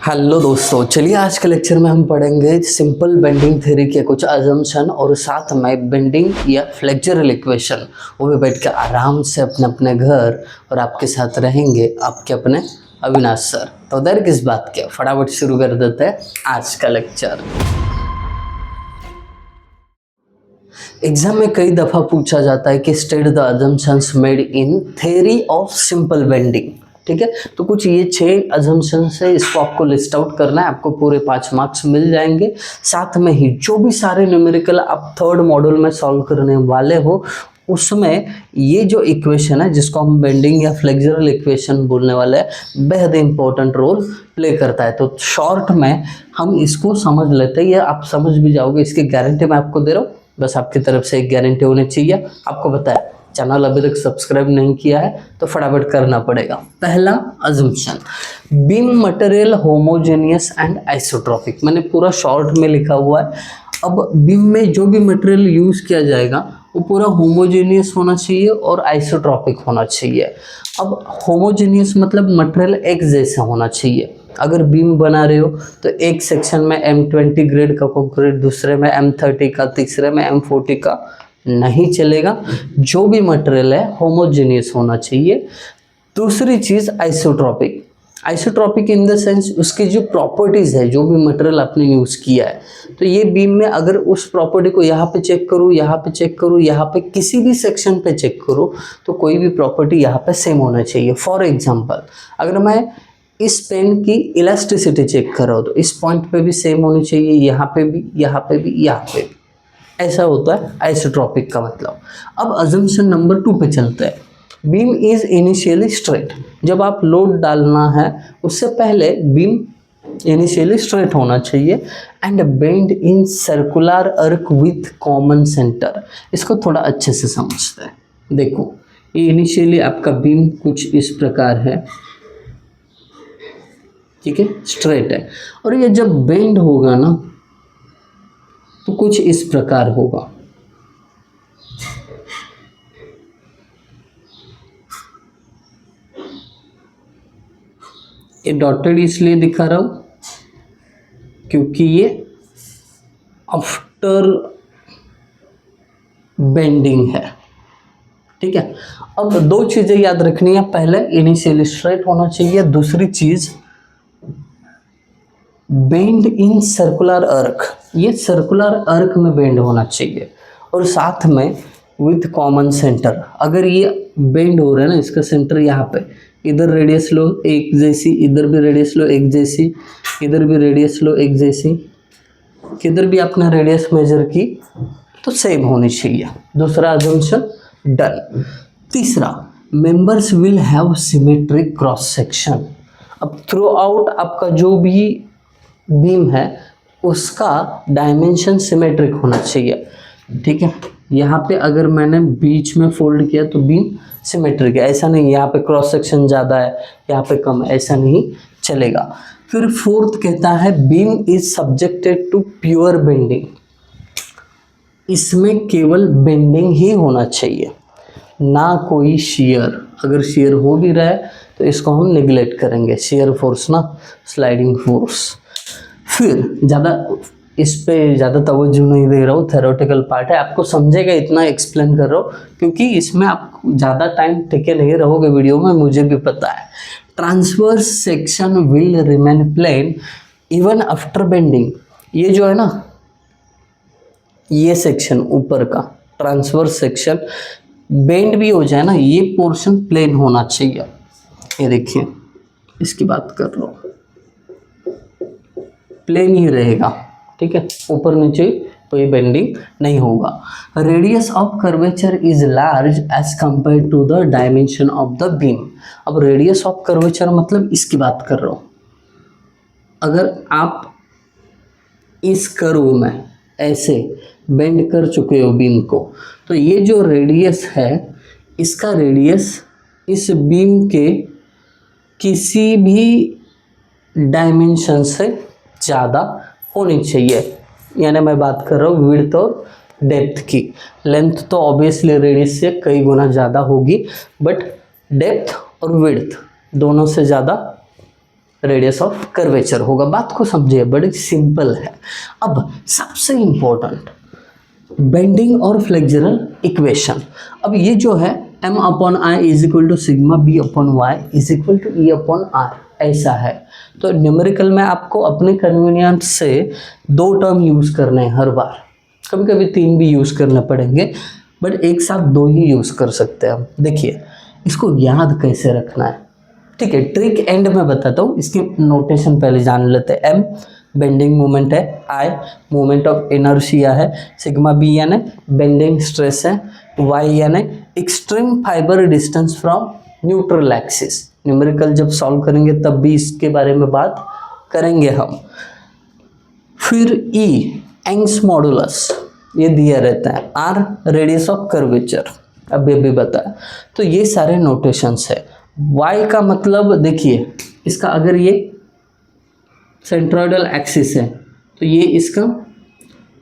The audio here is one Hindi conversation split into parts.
हेलो दोस्तों, चलिए आज के लेक्चर में हम पढ़ेंगे सिंपल बेंडिंग थ्योरी के कुछ अजम्पशन और साथ में बेंडिंग या फ्लेक्चरल इक्वेशन। वो भी बैठ के आराम से अपने अपने घर और आपके साथ रहेंगे आपके अपने अविनाश सर। तो देर किस बात के, फटाफट शुरू कर देते हैं आज का लेक्चर। एग्जाम में कई दफ़ा पूछा जाता है कि state the assumptions made in theory of simple bending. ठीक है, तो कुछ ये 6 अजम्पशंस है, इसको आपको लिस्ट आउट करना है, आपको पूरे 5 मार्क्स मिल जाएंगे। साथ में ही जो भी सारे न्यूमेरिकल आप 3rd मॉड्यूल में सॉल्व करने वाले हो उसमें ये जो इक्वेशन है जिसको हम बेंडिंग या फ्लेक्चरल इक्वेशन बोलने वाले हैं, बेहद इंपॉर्टेंट रोल प्ले करता है। तो शॉर्ट में हम इसको समझ लेते हैं, या आप समझ भी जाओगे, इसकी गारंटी मैं आपको दे रहा हूँ। बस आपकी तरफ से एक गारंटी होनी चाहिए। आपको बताया चैनल अभी तक सब्सक्राइब नहीं किया है तो फटाफट करना पड़ेगा। पहला assumption, beam material homogeneous and isotropic. मैंने पूरा शॉर्ट में लिखा हुआ है। अब बीम में जो भी मटेरियल यूज किया जाएगा वो पूरा होमोजेनियस होना चाहिए और आइसोट्रॉपिक होना चाहिए। अब होमोजेनियस मतलब मटेरियल एक जैसा होना चाहिए। अगर बीम बना रहे हो तो एक सेक्शन में M20 ग्रेड का कंक्रीट, दूसरे में M30 का, तीसरे में M40 का नहीं चलेगा। जो भी मटेरियल है होमोजेनियस होना चाहिए। दूसरी चीज़ isotropic. Isotropic in the sense उसकी जो प्रॉपर्टीज़ है, जो भी मटेरियल आपने यूज़ किया है, तो ये बीम में अगर उस प्रॉपर्टी को यहाँ पे चेक करूँ, यहाँ पे चेक करूँ, यहाँ पे किसी भी सेक्शन पे चेक करूँ तो कोई भी प्रॉपर्टी यहाँ पे सेम होना चाहिए। फॉर एग्जाम्पल, अगर मैं इस पेन की इलास्टिसिटी चेक कर रहा हूँ तो इस पॉइंट पे भी सेम होनी चाहिए, यहाँ पे भी, यहाँ पे भी, यहाँ पे भी। ऐसा होता है आइसोट्रॉपिक का मतलब। अब अजम्पशन नंबर 2 पे चलते हैं। Beam is initially straight. जब आप लोड डालना है उससे पहले बीम इनिशियली स्ट्रेट होना चाहिए। And bend in circular arc with common centre. इसको थोड़ा अच्छे से समझते हैं। देखो, ये इनिशियली आपका बीम कुछ इस प्रकार है, ठीक है, स्ट्रेट है, और ये जब बेंड होगा ना तो कुछ इस प्रकार होगा। ये डॉटेड इसलिए दिखा रहा हूं क्योंकि ये आफ्टर बेंडिंग है। ठीक है, अब 2 चीजें याद रखनी है। पहले इनिशियली स्ट्रेट होना चाहिए, दूसरी चीज बेंड इन सर्कुलर आर्क। ये सर्कुलर आर्क में बेंड होना चाहिए, और साथ में विथ कॉमन सेंटर। अगर ये बेंड हो रहा है ना, इसका सेंटर यहाँ पे, इधर रेडियस लो एक जैसी, इधर भी रेडियस लो एक जैसी, इधर भी रेडियस लो एक जैसी, किधर भी आपने रेडियस मेजर की तो सेम होनी चाहिए। दूसरा अजम्पशन डन। तीसरा, members will have symmetric cross section. अब थ्रू आउट आपका जो भी बीम है उसका डायमेंशन सिमेट्रिक होना चाहिए। ठीक है, यहाँ पे अगर मैंने बीच में फोल्ड किया तो बीम सिमेट्रिक है, ऐसा नहीं यहाँ पे क्रॉस सेक्शन ज़्यादा है यहाँ पे कम, ऐसा नहीं चलेगा। फिर 4th कहता है beam is subjected to pure bending. इसमें केवल बेंडिंग ही होना चाहिए, ना कोई शियर। अगर शियर हो भी रहा है तो इसको हम निगलेक्ट करेंगे, शियर फोर्स ना, स्लाइडिंग फोर्स। फिर ज़्यादा इस पे ज़्यादा तवज्जो नहीं दे रहा हूँ, थ्योरेटिकल पार्ट है, आपको समझेगा इतना एक्सप्लेन कर रहा हूँ क्योंकि इसमें आप ज़्यादा टाइम टिके नहीं रहोगे वीडियो में, मुझे भी पता है। Transverse section will remain plane even after bending. ये जो है ना, ये सेक्शन ऊपर का ट्रांसवर्स सेक्शन बेंड भी हो जाए ना, ये पोर्शन प्लेन होना चाहिए। ये देखिए, इसकी बात कर रहा हूँ, प्लेन ही रहेगा। ठीक है, ऊपर नीचे कोई बेंडिंग नहीं होगा। Radius of curvature is large as compare to the dimension of the beam. अब रेडियस ऑफ कर्वेचर मतलब इसकी बात कर रहा हूँ। अगर आप इस कर्व में ऐसे बेंड कर चुके हो बीम को, तो ये जो रेडियस है, इसका रेडियस इस बीम के किसी भी डायमेंशन से ज़्यादा होनी चाहिए। यानी मैं बात कर रहा हूँ विड्थ और डेप्थ की। लेंथ तो ऑब्वियसली रेडियस से कई गुना ज़्यादा होगी, बट डेप्थ और विड्थ दोनों से ज़्यादा रेडियस ऑफ कर्वेचर होगा। बात को समझिए, बड़ी सिंपल है। अब सबसे इंपॉर्टेंट, बेंडिंग और फ्लेक्सरल इक्वेशन। अब ये जो है m upon I is equal to sigma B upon Y is equal to E upon R, ऐसा है। तो न्यूमेरिकल में आपको अपने कन्वीनियंस से 2 टर्म यूज़ करने हैं हर बार, कभी कभी 3 भी यूज़ करने पड़ेंगे, बट एक साथ 2 ही यूज़ कर सकते हैं हम। देखिए इसको याद कैसे रखना है, ठीक है, ट्रिक एंड में बताता हूँ, इसकी नोटेशन पहले जान लेते हैं। m बेंडिंग मोमेंट है, I मोमेंट ऑफ इनर्शिया है, सिग्मा बी यानी बेंडिंग स्ट्रेस है, y यानी extreme fibre distance from neutral axis. Numerical जब सॉल्व करेंगे तब भी इसके बारे में बात करेंगे हम। फिर E यंग्स मॉडुलस ये दिया रहता है, R रेडियस ऑफ कर्वेचर, अब ये भी बताया। तो ये सारे नोटेशंस है। y का मतलब देखिए, इसका अगर ये सेंट्रोइडल एक्सिस है तो ये इसका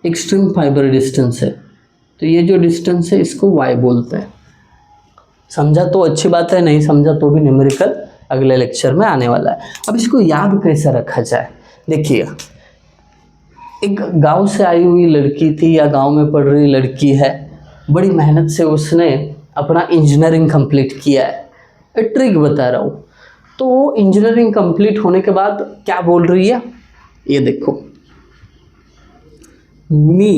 एक्सट्रीम फाइबर डिस्टेंस है, तो ये जो डिस्टेंस है इसको y बोलते हैं। समझा तो अच्छी बात है, नहीं समझा तो भी न्यूमेरिकल अगले लेक्चर में आने वाला है। अब इसको याद कैसे रखा जाए, देखिए एक गांव से आई हुई लड़की थी या गांव में पढ़ रही लड़की है, बड़ी मेहनत से उसने अपना इंजीनियरिंग कंप्लीट किया है। ट्रिक बता रहा हूँ। तो इंजीनियरिंग कंप्लीट होने के बाद क्या बोल रही है, ये देखो, मी,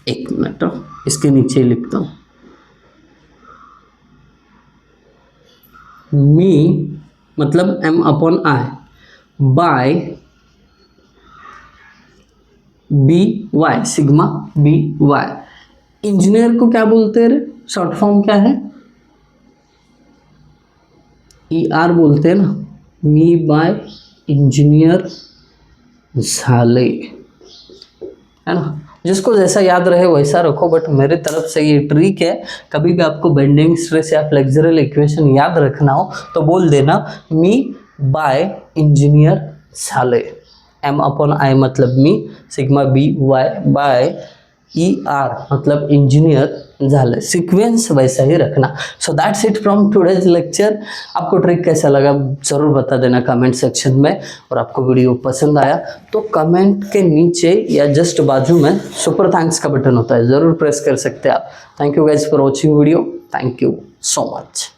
एक मिनट इसके नीचे लिखता हूँ, मी मतलब m upon I by B Y, sigma B Y. Engineer को क्या बोलते हैं रे, शॉर्ट फॉर्म क्या है, ER बोलते हैं ना, मी बाय इंजीनियर झाले, है ना। जिसको जैसा याद रहे वैसा रखो, बट मेरे तरफ से ये ट्रिक है, कभी भी आपको बेंडिंग स्ट्रेस या फ्लेक्सरल इक्वेशन याद रखना हो तो बोल देना मी बाय इंजीनियर झाले। m अपॉन आई मतलब मी, sigma B y by ER मतलब इंजीनियर झाले। सीक्वेंस वैसा ही रखना। So that's it from today's lecture. आपको ट्रिक कैसा लगा ज़रूर बता देना कमेंट सेक्शन में, और आपको वीडियो पसंद आया तो कमेंट के नीचे या जस्ट बाजू में सुपर थैंक्स का बटन होता है, ज़रूर प्रेस कर सकते हैं आप। Thank you guys for watching video, thank you so much.